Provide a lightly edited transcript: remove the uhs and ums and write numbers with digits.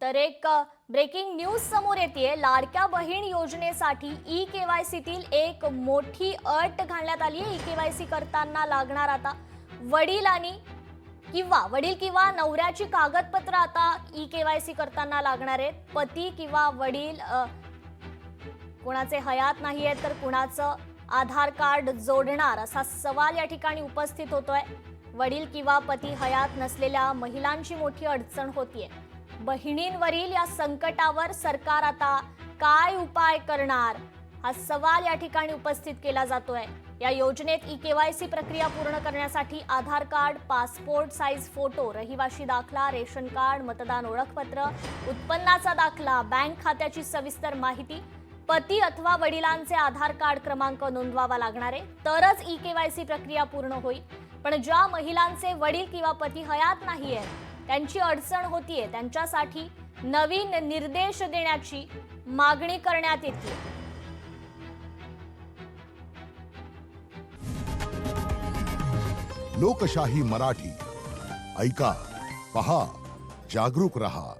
तर एक breaking news समोर येते। लाडक्या बहीण योजनेसाठी ई-केवायसीतील एक मोठी अट घालण्यात आली आहे। ई-केवायसी करताना लागणार आता वडील किंवा नवऱ्याची कागदपत्र आता ई-केवायसी करताना लागणार आहेत। पती किंवा वडील कोणाचे हयात नाहीये तर कुणाचं आधार कार्ड जोडणार असा सवाल या ठिकाणी उपस्थित होतोय। वडील किंवा पती हयात नसलेल्या महिलांची मोठी अडचण होतीये। बहिणींवरील या संकटावर सरकार आता काय उपाय करणार हा सवाल या ठिकाणी उपस्थित केला जातोय। या योजनेत ई-केवायसी प्रक्रिया पूर्ण करण्यासाठी आधार कार्ड, पासपोर्ट साइज फोटो, रहिवासी दाखला, रेशन कार्ड, मतदान ओळखपत्र, उत्पन्नाचा दाखला, बँक खात्याची सविस्तर माहिती, पती अथवा वडिलांचे आधार कार्ड क्रमांक नोंदवावा लागणार आहे, तरच ई-केवायसी प्रक्रिया पूर्ण होईल। पण ज्या महिलांचे वडील किंवा पती हयात नाहीये, त्यांची अडचण होतीये, त्यांच्यासाठी नवीन निर्देश देण्याची मागणी करण्यात येते। लोकशाही मराठी ऐका, पहा, जागरूक रहा।